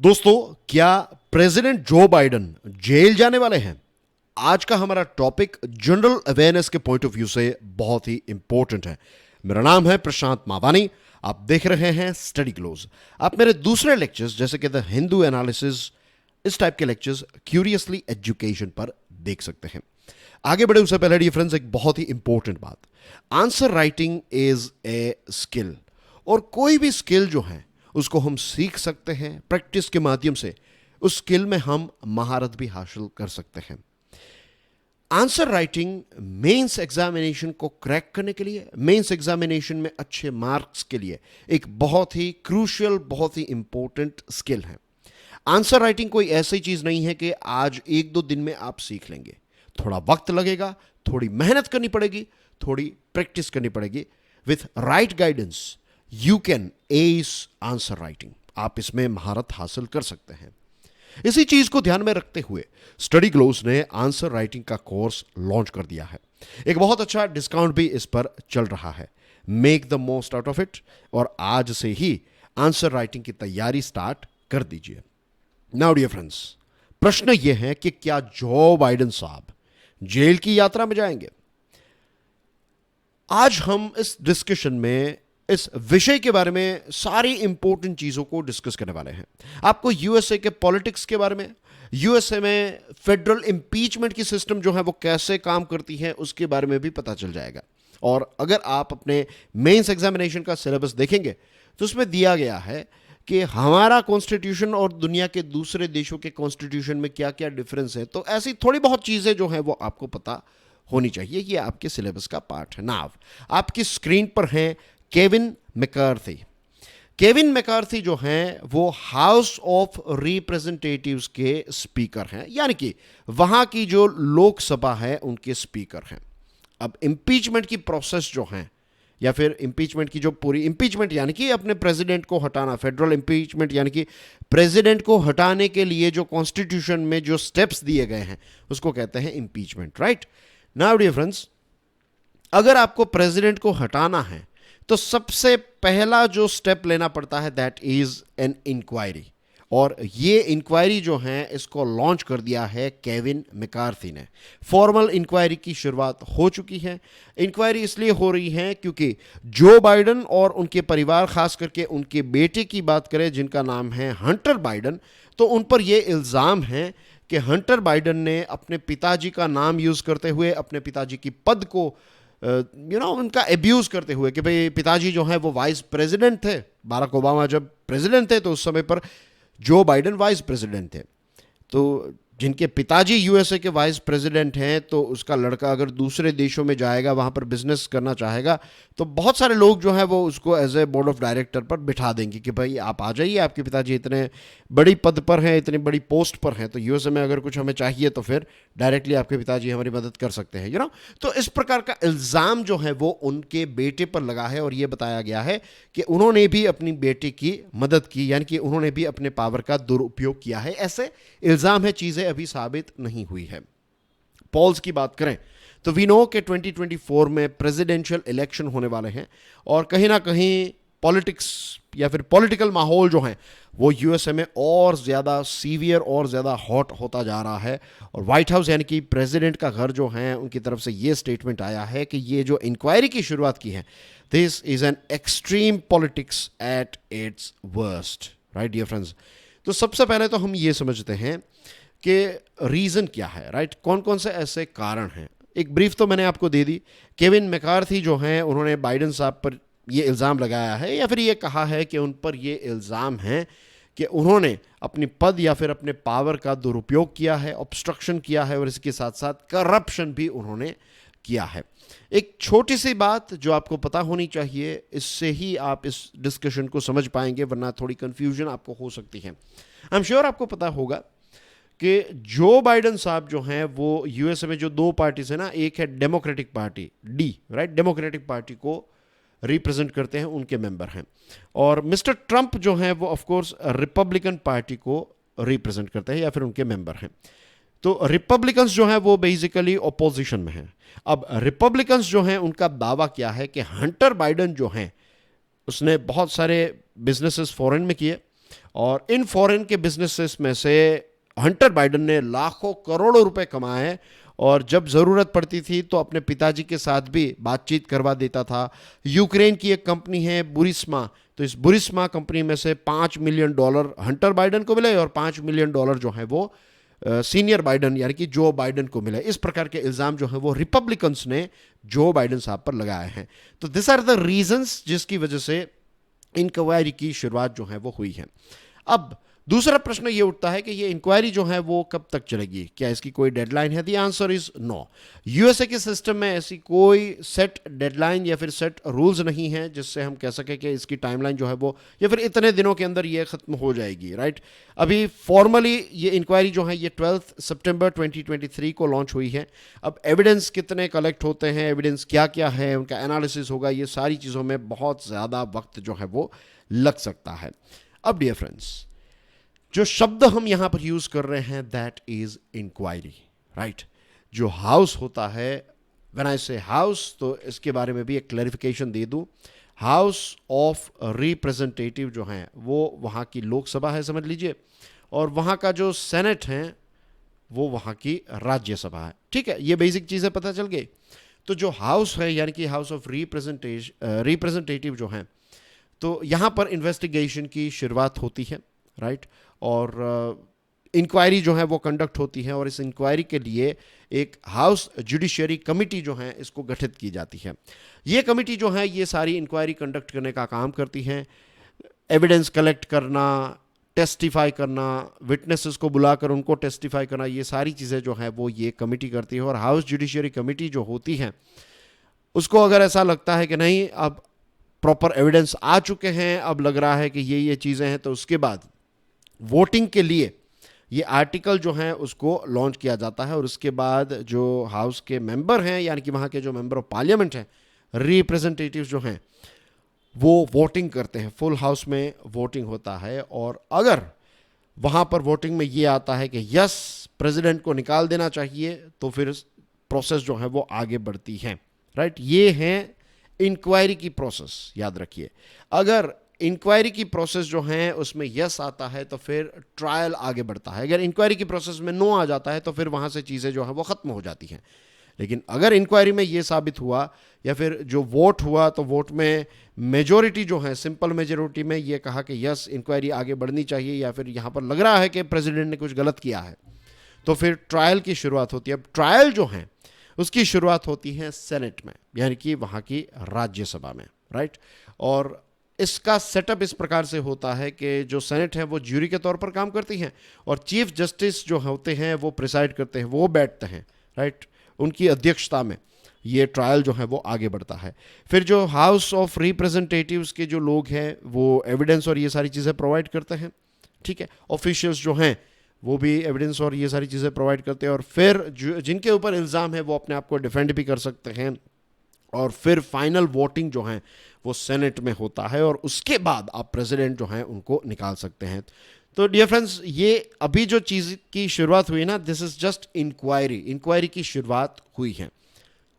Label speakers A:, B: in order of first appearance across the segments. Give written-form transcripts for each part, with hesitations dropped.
A: दोस्तों, क्या president Joe Biden jail जाने वाले हैं? आज का हमारा टॉपिक जनरल अवेयरनेस के पॉइंट ऑफ व्यू से बहुत ही इंपॉर्टेंट है। मेरा नाम है प्रशांत मावानी। आप देख रहे हैं स्टडी क्लोज। आप मेरे दूसरे लेक्चर्स जैसे कि द हिंदू एनालिसिस, इस टाइप के लेक्चर्स क्यूरियसली एजुकेशन पर देख सकते हैं। आगे बढ़े उससे पहले डियर फ्रेंड्स, एक बहुत ही इंपॉर्टेंट बात, answer writing is a skill. और कोई भी स्किल जो है उसको हम सीख सकते हैं प्रैक्टिस के माध्यम से। उस स्किल में हम महारत भी हासिल कर सकते हैं। आंसर राइटिंग मेंस एग्जामिनेशन को क्रैक करने के लिए, मेंस एग्जामिनेशन में अच्छे मार्क्स के लिए एक बहुत ही क्रूशियल, बहुत ही इंपॉर्टेंट स्किल है। आंसर राइटिंग कोई ऐसी चीज नहीं है कि आज एक दो दिन में आप सीख लेंगे। थोड़ा वक्त लगेगा, थोड़ी मेहनत करनी पड़ेगी, थोड़ी प्रैक्टिस करनी पड़ेगी। With right guidance you can S answer writing. आप इसमें महारत हासिल कर सकते हैं। इसी चीज को ध्यान में रखते हुए स्टडी ग्लोस ने आंसर राइटिंग का कोर्स लॉन्च कर दिया है। एक बहुत अच्छा डिस्काउंट भी इस पर चल रहा है। Make the most out of it और आज से ही आंसर राइटिंग की तैयारी स्टार्ट कर दीजिए। नाउ डियर फ्रेंड्स, प्रश्न यह है कि क्या जो बाइडेन साहब जेल की यात्रा में जाएंगे? आज हम इस डिस्कशन में इस विषय के बारे में सारी इंपॉर्टेंट चीजों को डिस्कस करने वाले हैं। आपको यूएसए के पॉलिटिक्स के बारे में, यूएसए में फेडरल इंपीचमेंट की सिस्टम जो है वो कैसे काम करती है उसके बारे में भी पता चल जाएगा। और अगर आप अपने मेंस एग्जामिनेशन का सिलेबस देखेंगे तो उसमें दिया गया है कि हमारा कॉन्स्टिट्यूशन और दुनिया के दूसरे देशों के कॉन्स्टिट्यूशन में क्या क्या डिफरेंस है। तो ऐसी थोड़ी बहुत चीजें जो है वो आपको पता होनी चाहिए। ये आपके सिलेबस का पार्ट है। नाउ आपकी स्क्रीन पर हैं केविन मैकार्थी। केविन मैकार्थी जो हैं वो हाउस ऑफ रिप्रेजेंटेटिव्स के स्पीकर हैं, यानी कि वहां की जो लोकसभा है उनके स्पीकर हैं। अब इंपीचमेंट की प्रोसेस जो है, या फिर इंपीचमेंट की जो पूरी इंपीचमेंट यानी कि अपने प्रेसिडेंट को हटाना, फेडरल इंपीचमेंट यानी कि प्रेसिडेंट को हटाने के लिए जो कॉन्स्टिट्यूशन में जो स्टेप्स दिए गए हैं उसको कहते हैं impeachment, right? Now dear friends, अगर आपको प्रेसिडेंट को हटाना है तो सबसे पहला जो स्टेप लेना पड़ता है दैट इज एन इंक्वायरी। और ये इंक्वायरी जो है इसको लॉन्च कर दिया है केविन मैकार्थी ने। फॉर्मल इंक्वायरी की शुरुआत हो चुकी है। इंक्वायरी इसलिए हो रही है क्योंकि जो बाइडेन और उनके परिवार, खास करके उनके बेटे की बात करें जिनका नाम है हंटर बाइडेन, तो उन पर यह इल्ज़ाम है कि हंटर बाइडेन ने अपने पिताजी का नाम यूज़ करते हुए अपने पिताजी की पद को उनका एब्यूज़ करते हुए कि भाई पिताजी जो है वो वाइस प्रेसिडेंट थे। बाराक ओबामा जब प्रेसिडेंट थे तो उस समय पर जो बाइडेन वाइस प्रेसिडेंट थे। तो जिनके पिताजी यूएसए के वाइस प्रेसिडेंट हैं तो उसका लड़का अगर दूसरे देशों में जाएगा, वहाँ पर बिजनेस करना चाहेगा, तो बहुत सारे लोग जो हैं वो उसको as a board of director पर बिठा देंगे कि भाई आप आ जाइए, आपके पिताजी इतने बड़ी पद पर हैं, इतनी बड़ी पोस्ट पर हैं, तो यूएसए में अगर कुछ हमें चाहिए तो फिर डायरेक्टली आपके पिताजी हमारी मदद कर सकते हैं, तो इस प्रकार का इल्ज़ाम जो है वो उनके बेटे पर लगा है। और ये बताया गया है कि उन्होंने भी अपनी बेटे की मदद की, यानी कि उन्होंने भी अपने पावर का दुरुपयोग किया है। ऐसे इल्ज़ाम है, चीज़ें अभी साबित नहीं हुई है। पॉल्स की बात करें तो वी नो के 2024 में प्रेसिडेंशियल इलेक्शन होने वाले हैं और कहीं ना कहीं पॉलिटिक्स या फिर पॉलिटिकल माहौल जो है वो यूएसए में और ज़्यादा सीवियर और ज़्यादा हॉट होता जा रहा है। और व्हाइट हाउस यानी कि प्रेसिडेंट का घर जो है उनकी तरफ से ये स्टेटमेंट आया है कि ये जो इंक्वायरी की शुरुआत की है, this is an extreme politics at its worst, right dear friends? तो सबसे पहले तो हम ये समझते हैं कि रीज़न क्या है, राइट? कौन कौन से ऐसे कारण हैं। एक ब्रीफ तो मैंने आपको दे दी। केविन मैकार्थी जो हैं उन्होंने बाइडेन साहब पर ये इल्ज़ाम लगाया है, या फिर ये कहा है कि उन पर ये इल्ज़ाम है कि उन्होंने अपनी पद या फिर अपने पावर का दुरुपयोग किया है, ऑब्स्ट्रक्शन किया है और इसके साथ साथ करप्शन भी उन्होंने किया है। एक छोटी सी बात जो आपको पता होनी चाहिए, इससे ही आप इस डिस्कशन को समझ पाएंगे, वरना थोड़ी कन्फ्यूजन आपको हो सकती है। आई एम श्योर आपको पता होगा कि जो बाइडेन साहब जो हैं वो यूएसए में जो दो पार्टीज है ना, एक है democratic party D, right? Democratic party को रिप्रेजेंट करते हैं, उनके मेंबर हैं। और मिस्टर ट्रंप जो हैं वो ऑफ कोर्स रिपब्लिकन पार्टी को रिप्रेजेंट करते हैं या फिर उनके मेंबर हैं। तो रिपब्लिकन्स जो हैं वो बेसिकली ऑपोजिशन में हैं। अब रिपब्लिकन्स जो हैं उनका दावा क्या है कि हंटर बाइडेन जो हैं उसने बहुत सारे बिजनेसेस फॉरेन में किए और इन फॉरेन के बिजनेसेस में से हंटर बाइडन ने लाखों करोड़ों रुपए कमाए हैं, और जब ज़रूरत पड़ती थी तो अपने पिताजी के साथ भी बातचीत करवा देता था। यूक्रेन की एक कंपनी है बुरिस्मा, तो इस बुरिस्मा कंपनी में से $5 मिलियन हंटर बाइडन को मिले और $5 मिलियन जो है वो सीनियर बाइडन यानी कि जो बाइडन को मिले। इस प्रकार के इल्ज़ाम जो है वो रिपब्लिकन्स ने जो बाइडन साहब पर लगाए हैं। तो दिस आर द रीजंस जिसकी वजह से इंक्वायरी की शुरुआत जो है वो हुई है। अब दूसरा प्रश्न ये उठता है कि ये इंक्वायरी जो है वो कब तक चलेगी, क्या इसकी कोई डेडलाइन है? The answer is no. USA के सिस्टम में ऐसी कोई सेट डेडलाइन या फिर सेट रूल्स नहीं है जिससे हम कह सकें कि इसकी टाइमलाइन जो है वो या फिर इतने दिनों के अंदर ये खत्म हो जाएगी, राइट। अभी फॉर्मली ये इंक्वायरी जो है ये 12 सितंबर 2023 को लॉन्च हुई है। अब एविडेंस कितने कलेक्ट होते हैं, एविडेंस क्या क्या है, उनका एनालिसिस होगा, ये सारी चीज़ों में बहुत ज़्यादा वक्त जो है वो लग सकता है। अब डियर फ्रेंड्स, जो शब्द हम यहां पर यूज कर रहे हैं दैट इज इंक्वायरी, राइट। जो हाउस होता है, व्हेन आई से हाउस, तो इसके बारे में भी एक क्लैरिफिकेशन दे दूं। हाउस ऑफ रिप्रेजेंटेटिव जो है वो वहां की लोकसभा है समझ लीजिए, और वहां का जो सेनेट है वो वहां की राज्यसभा है। ठीक है, ये बेसिक चीजें पता चल गई। तो जो हाउस है यानी कि हाउस ऑफ रिप्रेजेंटेटिव जो है, तो यहां पर इन्वेस्टिगेशन की शुरुआत होती है, राइट। और इंक्वायरी जो है वो कंडक्ट होती है, और इस इंक्वायरी के लिए एक हाउस जुडिशरी कमेटी जो है इसको गठित की जाती है। ये कमेटी जो है ये सारी इंक्वायरी कंडक्ट करने का काम करती है, एविडेंस कलेक्ट करना, टेस्टिफाई करना, विटनेसेस को बुलाकर उनको टेस्टिफाई करना, ये सारी चीज़ें जो है वो ये कमेटी करती है। और हाउस जुडिशरी कमेटी जो होती है उसको अगर ऐसा लगता है कि नहीं अब प्रॉपर एविडेंस आ चुके हैं, अब लग रहा है कि ये चीज़ें हैं, तो उसके बाद वोटिंग के लिए ये आर्टिकल जो है उसको लॉन्च किया जाता है। और उसके बाद जो हाउस के मेंबर हैं यानी कि वहाँ के जो मेंबर ऑफ पार्लियामेंट हैं, रिप्रेजेंटेटिव्स जो हैं, वो वोटिंग करते हैं। फुल हाउस में वोटिंग होता है, और अगर वहाँ पर वोटिंग में ये आता है कि यस प्रेसिडेंट को निकाल देना चाहिए, तो फिर प्रोसेस जो है वो आगे बढ़ती है, राइट। ये है इंक्वायरी की प्रोसेस, याद रखिए। अगर इंक्वायरी की प्रोसेस जो है उसमें यस आता है तो फिर ट्रायल आगे बढ़ता है। अगर इंक्वायरी की प्रोसेस में नो आ जाता है तो फिर वहाँ से चीज़ें जो है वो ख़त्म हो जाती हैं। लेकिन अगर इंक्वायरी में ये साबित हुआ या फिर जो वोट हुआ तो वोट में मेजॉरिटी जो है, सिंपल मेजॉरिटी में ये कहा कि यस इंक्वायरी आगे बढ़नी चाहिए, या फिर यहाँ पर लग रहा है कि प्रेसिडेंट ने कुछ गलत किया है, तो फिर ट्रायल की शुरुआत होती है। अब ट्रायल जो है उसकी शुरुआत होती है सेनेट में यानी कि वहाँ की राज्यसभा में, राइट। और इसका सेटअप इस प्रकार से होता है कि जो सेनेट है वो ज्यूरी के तौर पर काम करती हैं, और चीफ जस्टिस जो होते हैं वो प्रिसाइड करते हैं, वो बैठते हैं, राइट। उनकी अध्यक्षता में ये ट्रायल जो है वो आगे बढ़ता है। फिर जो हाउस ऑफ रिप्रेजेंटेटिव्स के जो लोग हैं वो एविडेंस और ये सारी चीज़ें प्रोवाइड करते हैं, ठीक है। ऑफिशियल्स जो हैं वो भी एविडेंस और ये सारी चीज़ें प्रोवाइड करते हैं, और फिर जिनके ऊपर इल्ज़ाम है वो अपने आप को डिफेंड भी कर सकते हैं। और फिर फाइनल वोटिंग जो है वो सेनेट में होता है, और उसके बाद आप प्रेसिडेंट जो हैं उनको निकाल सकते हैं। तो डियर फ्रेंड्स, ये अभी जो चीज़ की शुरुआत हुई ना, दिस इज़ जस्ट इंक्वायरी की शुरुआत हुई है।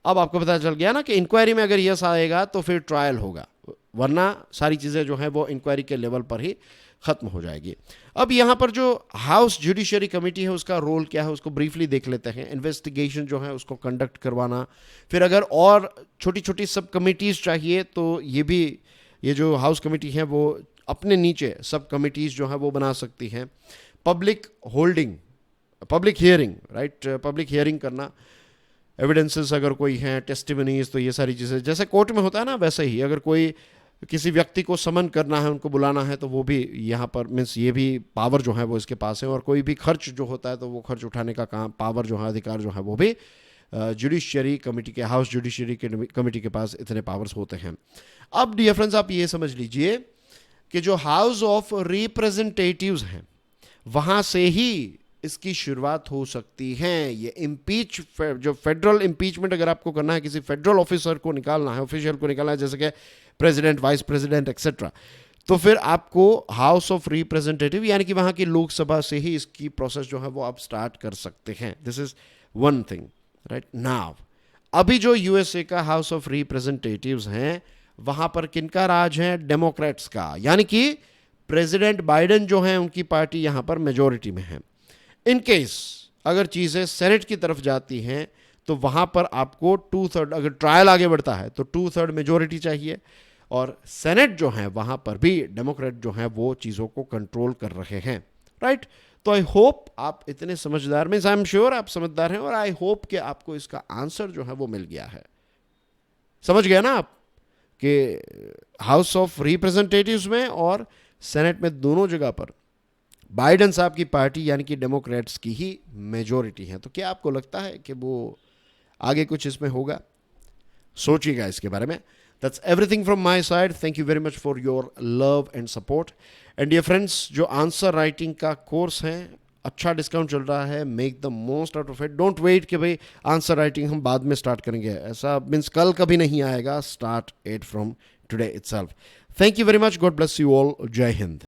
A: अब आपको पता चल गया ना कि इंक्वायरी में अगर यस आएगा तो फिर ट्रायल होगा, वरना सारी चीज़ें जो है वो इंक्वायरी के लेवल पर ही ख़त्म हो जाएगी। अब यहाँ पर जो हाउस जुडिशरी कमेटी है उसका रोल क्या है उसको ब्रीफली देख लेते हैं। इन्वेस्टिगेशन जो है उसको कंडक्ट करवाना, फिर अगर और छोटी छोटी सब कमिटीज़ चाहिए तो ये जो हाउस कमेटी है वो अपने नीचे सब कमिटीज़ जो है वो बना सकती हैं। Public hearing, right, public hearing करना, एविडेंसेस अगर कोई हैं, टेस्टिमनीज, तो ये सारी चीज़ें जैसे कोर्ट में होता है ना वैसे ही अगर कोई किसी व्यक्ति को समन करना है, उनको बुलाना है, तो वो भी यहाँ पर मीन्स ये भी पावर जो है वो इसके पास है। और कोई भी खर्च जो होता है तो वो खर्च उठाने का काम पावर जो है, अधिकार जो है वो भी जुडिशरी कमेटी के, हाउस जुडिशरी कमेटी के पास इतने पावर्स होते हैं। अब डियर फ्रेंड्स, आप ये समझ लीजिए कि जो हाउस ऑफ रिप्रेजेंटेटिव्स हैं वहाँ से ही इसकी शुरुआत हो सकती है। ये जो फेडरल इम्पीचमेंट अगर आपको करना है, किसी फेडरल ऑफिसर को निकालना है, ऑफिशियल को निकालना है, जैसे कि प्रेसिडेंट, वाइस प्रेसिडेंट एक्सेट्रा, तो फिर आपको हाउस ऑफ रिप्रेजेंटेटिव यानी कि वहाँ की लोकसभा से ही इसकी प्रोसेस जो है वो आप स्टार्ट कर सकते हैं। This is one thing, right. Now अभी जो यूएसए का हाउस ऑफ रिप्रेजेंटेटिव्स हैं वहाँ पर किनका राज है? डेमोक्रेट्स का, यानी कि प्रेसिडेंट बाइडेन जो हैं उनकी पार्टी यहाँ पर मेजॉरिटी में है। इन केस अगर चीज़ें सेनेट की तरफ जाती हैं तो वहाँ पर आपको 2/3, अगर ट्रायल आगे बढ़ता है तो 2/3 मेजॉरिटी चाहिए, और सेनेट जो है वहाँ पर भी डेमोक्रेट जो हैं वो चीज़ों को कंट्रोल कर रहे हैं, राइट। तो आई होप आप इतने समझदार, मीन्स आई एम श्योर आप समझदार हैं, और आई होप कि आपको इसका आंसर जो है वो मिल गया है। समझ गया ना आप कि हाउस ऑफ रिप्रेजेंटेटिव्स में और सेनेट में दोनों जगह पर बाइडेन साहब की पार्टी यानी कि डेमोक्रेट्स की ही मेजॉरिटी है। तो क्या आपको लगता है कि वो आगे कुछ इसमें होगा? सोचिएगा इसके बारे में। That's everything from my side. Thank you very much for your love and support. And dear friends, जो आंसर राइटिंग का कोर्स है, अच्छा डिस्काउंट चल रहा है, make the most out of it. Don't wait कि भाई आंसर राइटिंग हम बाद में स्टार्ट करेंगे, ऐसा मीन्स कल कभी नहीं आएगा। Start it from today itself. Thank you very much. God bless you all. जय हिंद।